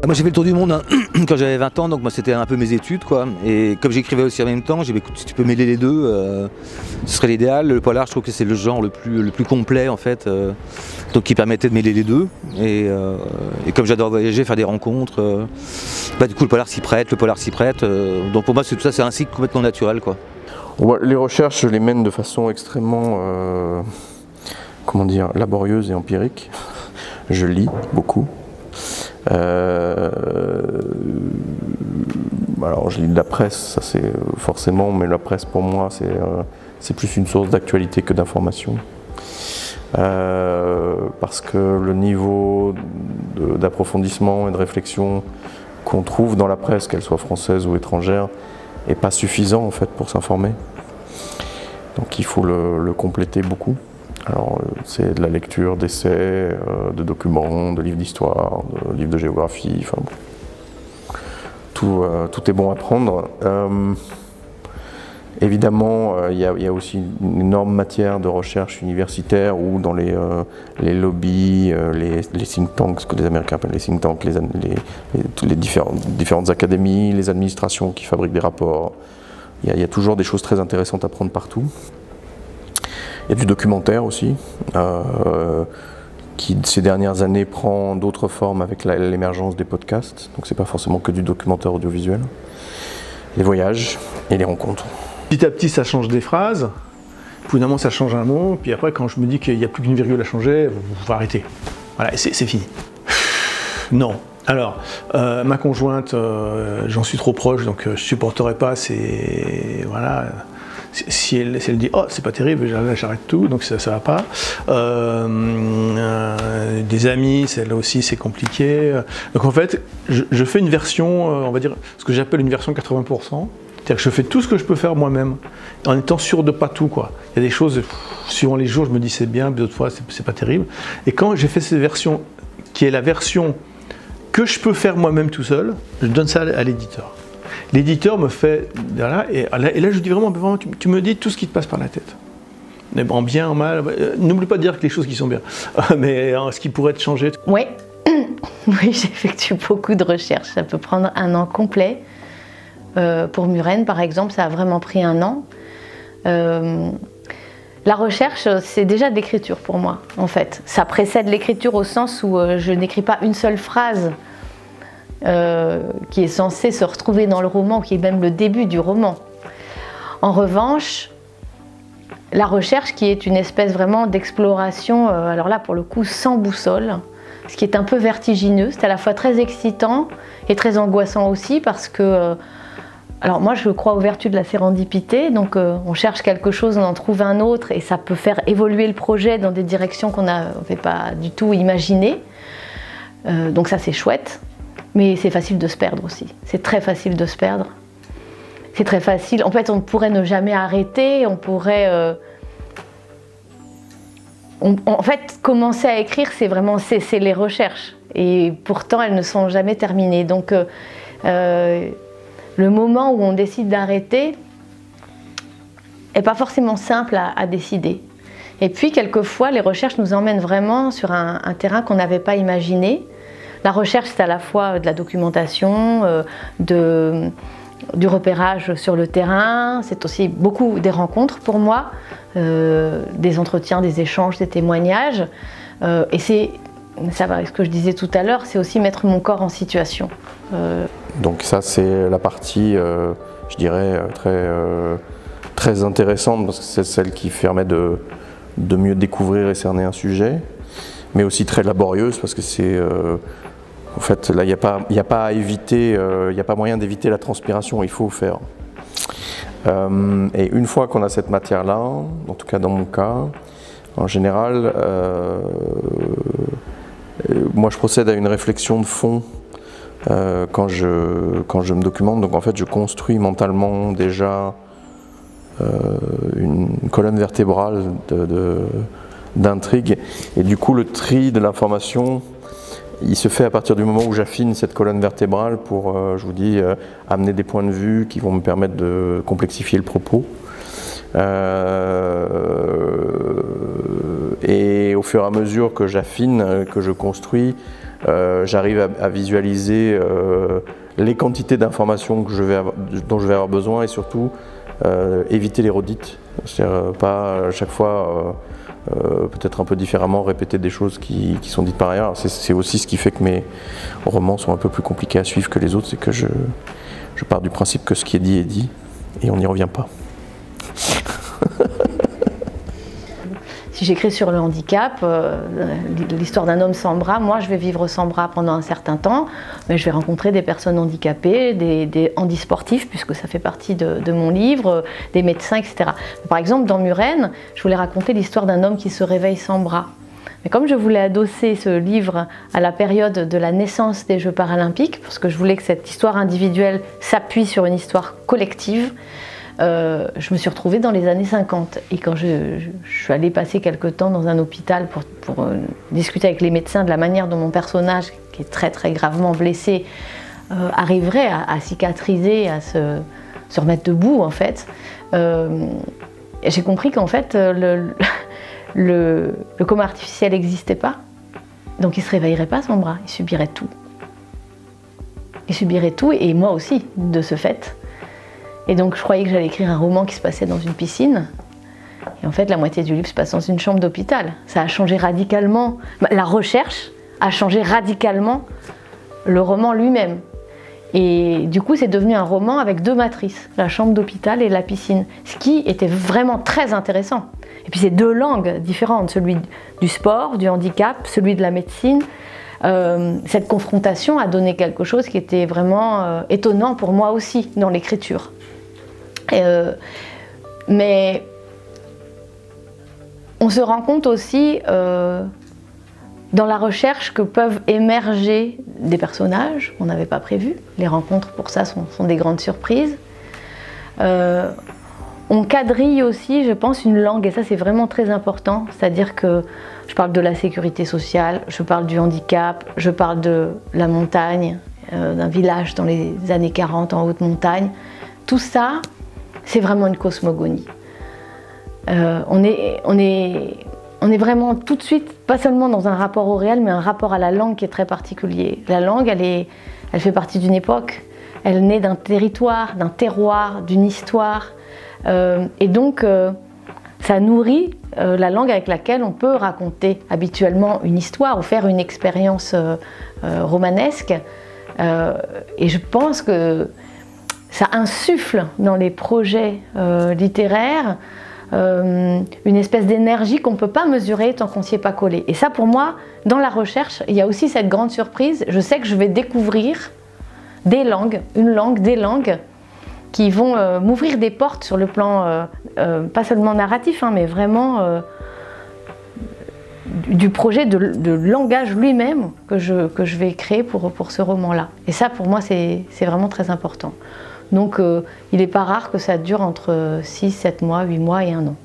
Moi j'ai fait le tour du monde hein, quand j'avais 20 ans, donc moi c'était un peu mes études quoi. Et comme j'écrivais aussi en même temps, j'ai dit écoute, si tu peux mêler les deux, ce serait l'idéal. Le polar, je trouve que c'est le genre le plus complet en fait, donc qui permettait de mêler les deux. Et comme j'adore voyager, faire des rencontres, du coup le polar s'y prête, donc pour moi tout ça c'est un cycle complètement naturel quoi. Les recherches, je les mène de façon extrêmement, comment dire, laborieuse et empirique. Je lis beaucoup. Alors je lis de la presse, ça c'est forcément, mais la presse pour moi c'est plus une source d'actualité que d'information. Parce que le niveau d'approfondissement et de réflexion qu'on trouve dans la presse, qu'elle soit française ou étrangère, n'est pas suffisant en fait pour s'informer. Donc il faut le compléter beaucoup. Alors c'est de la lecture d'essais, de documents, de livres d'histoire, de livres de géographie, enfin tout est bon à prendre. Évidemment, il y a aussi une énorme matière de recherche universitaire où dans les lobbies, les think tanks, ce que les Américains appellent les think tanks, les différentes académies, les administrations qui fabriquent des rapports, il y a toujours des choses très intéressantes à prendre partout. Il y a du documentaire aussi, qui ces dernières années prend d'autres formes avec l'émergence des podcasts, donc c'est pas forcément que du documentaire audiovisuel. Les voyages et les rencontres. Petit à petit, ça change des phrases, puis finalement ça change un mot, puis après quand je me dis qu'il n'y a plus qu'une virgule à changer, il faut arrêter. Voilà, c'est fini. Non. Alors, ma conjointe, j'en suis trop proche, donc je supporterai pas, voilà. Si elle dit « oh, c'est pas terrible, j'arrête tout », donc ça va pas. Des amis, celle-là aussi, c'est compliqué. Donc en fait, je fais une version, on va dire, ce que j'appelle une version 80%. C'est-à-dire que je fais tout ce que je peux faire moi-même, en étant sûr de pas tout, quoi. Il y a des choses, suivant les jours, je me dis c'est bien, d'autres fois, c'est pas terrible. Et quand j'ai fait cette version, qui est la version que je peux faire moi-même tout seul, je donne ça à l'éditeur. L'éditeur me fait, voilà, et là je dis vraiment, tu me dis tout ce qui te passe par la tête. Mais en bien, en mal, n'oublie pas de dire que les choses qui sont bien, mais ce qui pourrait être changé. Oui, oui, j'effectue beaucoup de recherches, ça peut prendre un an complet. Pour Muren, par exemple, ça a vraiment pris un an. La recherche, c'est déjà de l'écriture pour moi, en fait. Ça précède l'écriture au sens où je n'écris pas une seule phrase qui est censée se retrouver dans le roman, qui est même le début du roman. En revanche, la recherche qui est une espèce vraiment d'exploration, alors là pour le coup sans boussole, ce qui est un peu vertigineux, c'est à la fois très excitant et très angoissant aussi parce que, alors moi je crois aux vertus de la sérendipité, donc on cherche quelque chose, on en trouve un autre et ça peut faire évoluer le projet dans des directions qu'on n'avait pas du tout imaginées, donc ça c'est chouette. Mais c'est facile de se perdre aussi, c'est très facile de se perdre. C'est très facile, en fait on pourrait ne jamais arrêter, on pourrait... en fait, commencer à écrire, c'est vraiment c'est les recherches. Et pourtant, elles ne sont jamais terminées. Donc, le moment où on décide d'arrêter n'est pas forcément simple à décider. Et puis, quelquefois, les recherches nous emmènent vraiment sur un terrain qu'on n'avait pas imaginé. La recherche, c'est à la fois de la documentation, du repérage sur le terrain, c'est aussi beaucoup des rencontres pour moi, des entretiens, des échanges, des témoignages. Et ça va avec ce que je disais tout à l'heure, c'est aussi mettre mon corps en situation. Donc ça, c'est la partie, je dirais, très intéressante, parce que c'est celle qui permet de mieux découvrir et cerner un sujet, mais aussi très laborieuse, parce que c'est... en fait, là, il n'y a pas à éviter, il n'y a pas moyen d'éviter la transpiration, il faut faire. Et une fois qu'on a cette matière-là, en tout cas dans mon cas, en général, moi je procède à une réflexion de fond quand je me documente. Donc en fait, je construis mentalement déjà une colonne vertébrale d'intrigue. Et du coup, le tri de l'information, il se fait à partir du moment où j'affine cette colonne vertébrale pour, je vous dis, amener des points de vue qui vont me permettre de complexifier le propos. Et au fur et à mesure que j'affine, que je construis, j'arrive à visualiser les quantités d'informations dont je vais avoir besoin et surtout éviter les redites. C'est-à-dire pas à chaque fois, peut-être un peu différemment, répéter des choses qui sont dites par ailleurs. C'est aussi ce qui fait que mes romans sont un peu plus compliqués à suivre que les autres, c'est que je pars du principe que ce qui est dit et on n'y revient pas. Si j'écris sur le handicap, l'histoire d'un homme sans bras, moi je vais vivre sans bras pendant un certain temps, mais je vais rencontrer des personnes handicapées, des handisportifs, puisque ça fait partie de mon livre, des médecins, etc. Par exemple, dans Muren, je voulais raconter l'histoire d'un homme qui se réveille sans bras. Mais comme je voulais adosser ce livre à la période de la naissance des Jeux paralympiques, parce que je voulais que cette histoire individuelle s'appuie sur une histoire collective, je me suis retrouvée dans les années 50 et quand je suis allée passer quelques temps dans un hôpital pour discuter avec les médecins de la manière dont mon personnage, qui est très très gravement blessé, arriverait à cicatriser, à se remettre debout en fait, j'ai compris qu'en fait le coma artificiel n'existait pas, donc il ne se réveillerait pas sans bras, il subirait tout. Il subirait tout et moi aussi de ce fait. Et donc je croyais que j'allais écrire un roman qui se passait dans une piscine. Et en fait, la moitié du livre se passe dans une chambre d'hôpital. Ça a changé radicalement. La recherche a changé radicalement le roman lui-même. Et du coup, c'est devenu un roman avec deux matrices, la chambre d'hôpital et la piscine. Ce qui était vraiment très intéressant. Et puis c'est deux langues différentes, celui du sport, du handicap, celui de la médecine. Cette confrontation a donné quelque chose qui était vraiment étonnant pour moi aussi dans l'écriture. Mais on se rend compte aussi dans la recherche que peuvent émerger des personnages qu'on n'avait pas prévus. Les rencontres pour ça sont des grandes surprises. On quadrille aussi, je pense, une langue et ça c'est vraiment très important. C'est-à-dire que je parle de la sécurité sociale, je parle du handicap, je parle de la montagne, d'un village dans les années 40 en haute montagne. Tout ça, c'est vraiment une cosmogonie. On est vraiment tout de suite, pas seulement dans un rapport au réel, mais un rapport à la langue qui est très particulier. La langue, elle fait partie d'une époque, elle naît d'un territoire, d'un terroir, d'une histoire. Et donc, ça nourrit la langue avec laquelle on peut raconter habituellement une histoire ou faire une expérience romanesque. Et je pense que ça insuffle dans les projets littéraires une espèce d'énergie qu'on ne peut pas mesurer tant qu'on ne s'y est pas collé. Et ça, pour moi, dans la recherche, il y a aussi cette grande surprise. Je sais que je vais découvrir des langues, des langues qui vont m'ouvrir des portes sur le plan, pas seulement narratif, hein, mais vraiment du projet de langage lui-même que je vais créer pour ce roman-là. Et ça, pour moi, c'est vraiment très important. Donc, il n'est pas rare que ça dure entre 6, 7 mois, 8 mois et 1 an.